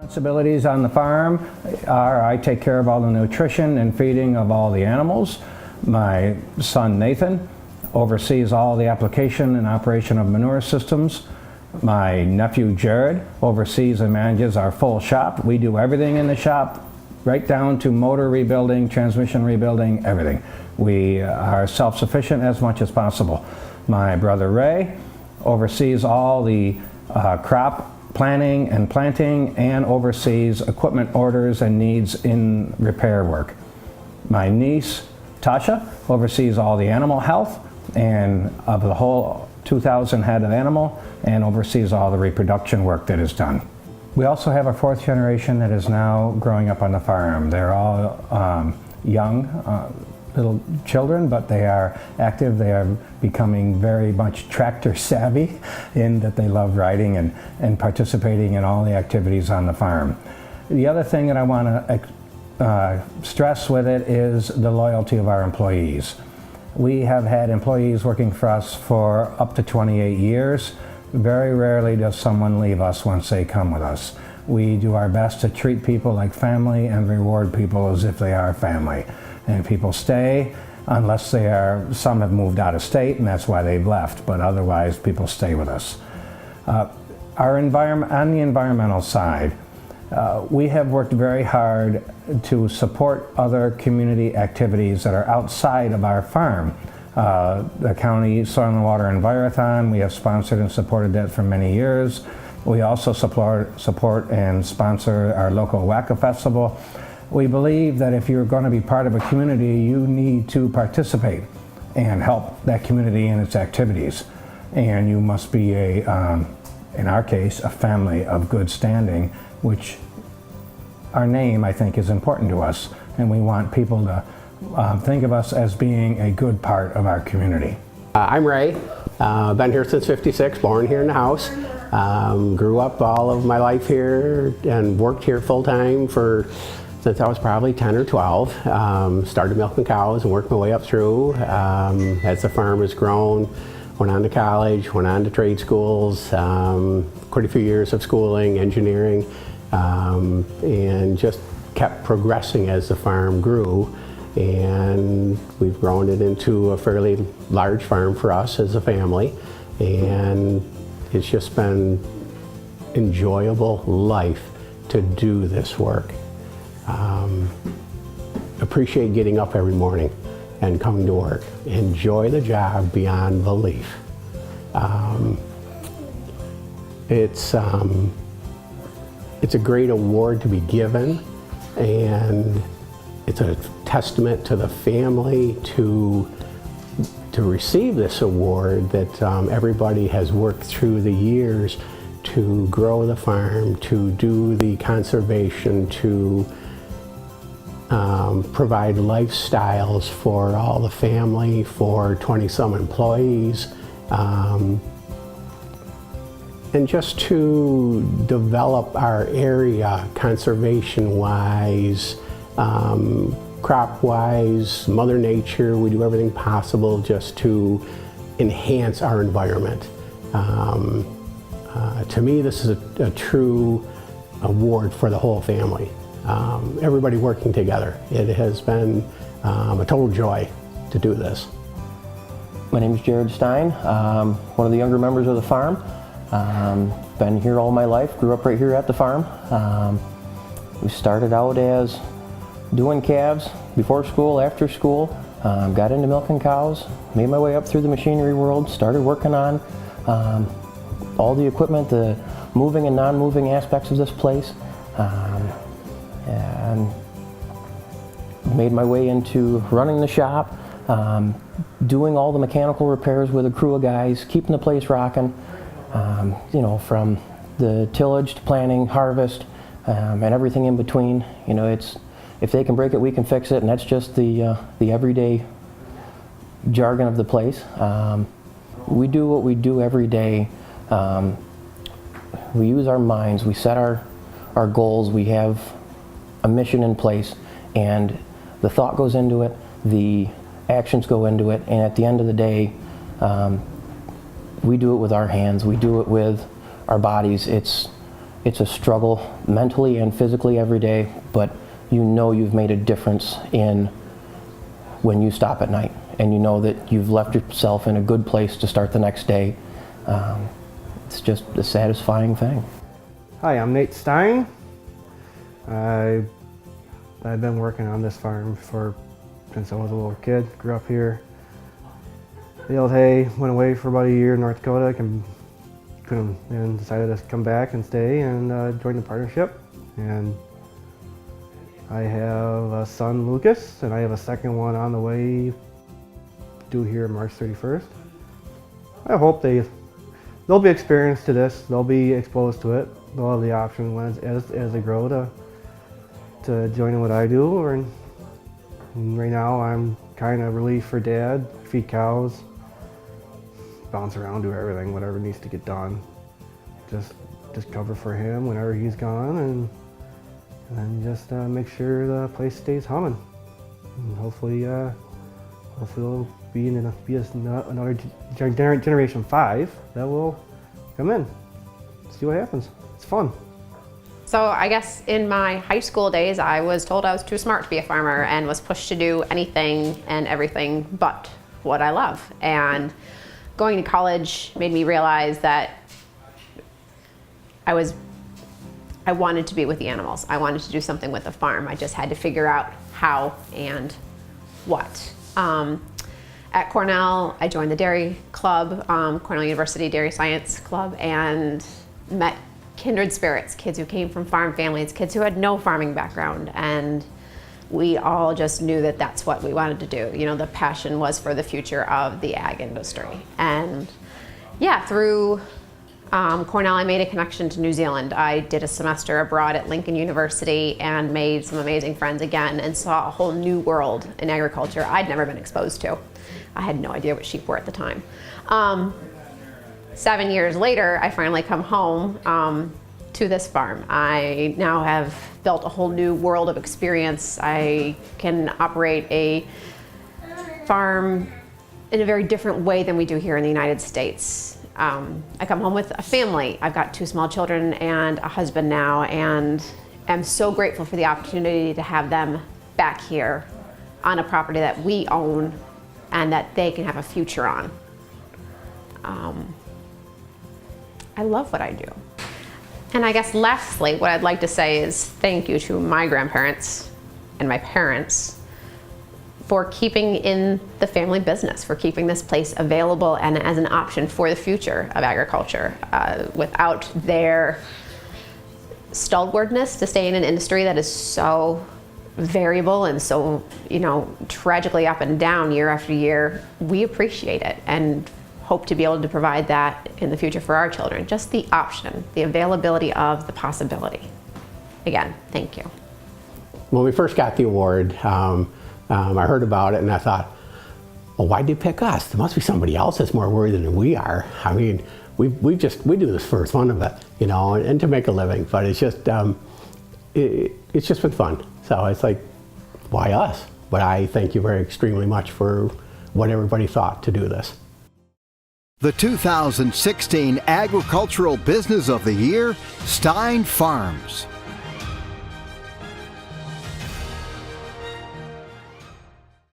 Responsibilities on the farm are I take care of all the nutrition and feeding of all the animals. My son Nathan oversees all the application and operation of manure systems. My nephew Jared oversees and manages our full shop. We do everything in the shop, right down to motor rebuilding, transmission rebuilding, everything. We are self-sufficient as much as possible. My brother Ray oversees all the crop planning and planting and oversees equipment orders and needs in repair work. My niece Tasha oversees all the animal health and of the whole 2,000 head of animal and oversees all the reproduction work that is done. We also have a fourth generation that is now growing up on the farm. They're all young little children, but they are active. They are becoming very much tractor savvy in that they love riding and participating in all the activities on the farm. The other thing that I want to stress with it is the loyalty of our employees. We have had employees working for us for up to 28 years. Very rarely does someone leave us once they come with us. We do our best to treat people like family and reward people as if they are family. And people stay unless they are, some have moved out of state and that's why they've left, but otherwise people stay with us. On the environmental side, we have worked very hard to support other community activities that are outside of our farm. The County Soil and Water Envirothon, we have sponsored and supported that for many years. We also support and sponsor our local Wacka Festival. We believe that if you're going to be part of a community, you need to participate and help that community in its activities. And you must be in our case, a family of good standing, which our name, I think, is important to us. And we want people to think of us as being a good part of our community. I'm Ray. Been here since '56, born here in the house. Grew up all of my life here and worked here full-time since I was probably 10 or 12. Started milking cows and worked my way up through. As the farm has grown, went on to college, went on to trade schools, quite a few years of schooling, engineering, and just kept progressing as the farm grew. And we've grown it into a fairly large farm for us as a family. And it's just been enjoyable life to do this work. Appreciate getting up every morning and coming to work. Enjoy the job beyond belief. It's a great award to be given, and it's a testament to the family to receive this award that everybody has worked through the years to grow the farm, to do the conservation, to provide lifestyles for all the family, for 20-some employees, and just to develop our area conservation-wise, crop-wise, Mother Nature. We do everything possible just to enhance our environment. To me, this is a true award for the whole family. Everybody working together. It has been a total joy to do this. My name is Jared Stein, one of the younger members of the farm. Been here all my life, grew up right here at the farm. We started out as doing calves before school, after school, got into milking cows, made my way up through the machinery world, started working on all the equipment, the moving and non-moving aspects of this place, and made my way into running the shop, doing all the mechanical repairs with a crew of guys, keeping the place rocking, you know, from the tillage to planting, harvest, and everything in between. You know, it's, if they can break it, we can fix it, and that's just the everyday jargon of the place. We do what we do every day. We use our minds, we set our goals, we have a mission in place, and the thought goes into it, the actions go into it, and at the end of the day, we do it with our hands, we do it with our bodies. It's It's a struggle mentally and physically every day, but you know you've made a difference in when you stop at night, and you know that you've left yourself in a good place to start the next day. It's just a satisfying thing. Hi, I'm Nate Stein. I've been working on this farm since I was a little kid. Grew up here. Baled hay, went away for about a year in North Dakota, and decided to come back and stay and join the partnership. And I have a son, Lucas, and I have a second one on the way, due here March 31st. I hope they'll be experienced to this. They'll be exposed to it. They'll have the option as they grow to join in what I do. And right now I'm kind of relief for Dad, feed cows, bounce around, do everything, whatever needs to get done. Just cover for him whenever he's gone, and then just make sure the place stays humming. And hopefully it'll be another generation 5 that will come in. See what happens. It's fun. So I guess in my high school days, I was told I was too smart to be a farmer and was pushed to do anything and everything but what I love. And going to college made me realize that I wanted to be with the animals. I wanted to do something with the farm. I just had to figure out how and what. At Cornell, I joined the dairy club, Cornell University Dairy Science Club, and met kindred spirits, kids who came from farm families, kids who had no farming background, and we all just knew that that's what we wanted to do. You know, the passion was for the future of the ag industry. And yeah, through Cornell, I made a connection to New Zealand. I did a semester abroad at Lincoln University and made some amazing friends again and saw a whole new world in agriculture I'd never been exposed to. I had no idea what sheep were at the time. 7 years later, I finally come home to this farm. I now have built a whole new world of experience. I can operate a farm in a very different way than we do here in the United States. I come home with a family. I've got 2 small children and a husband now, and I'm so grateful for the opportunity to have them back here on a property that we own and that they can have a future on. I love what I do. And I guess lastly, what I'd like to say is thank you to my grandparents and my parents for keeping in the family business, for keeping this place available and as an option for the future of agriculture. Without their stalwartness to stay in an industry that is so variable and so, tragically up and down year after year, we appreciate it and hope to be able to provide that in the future for our children. Just the option, the availability of the possibility. Again, thank you. When we first got the award, I heard about it and I thought, well, why'd they pick us? There must be somebody else that's more worthy than we are. I mean, we do this for the fun of it, and to make a living. But it's just it's just been fun. So it's like, why us? But I thank you very extremely much for what everybody thought to do this. The 2016 Agricultural Business of the Year, Stein Farms.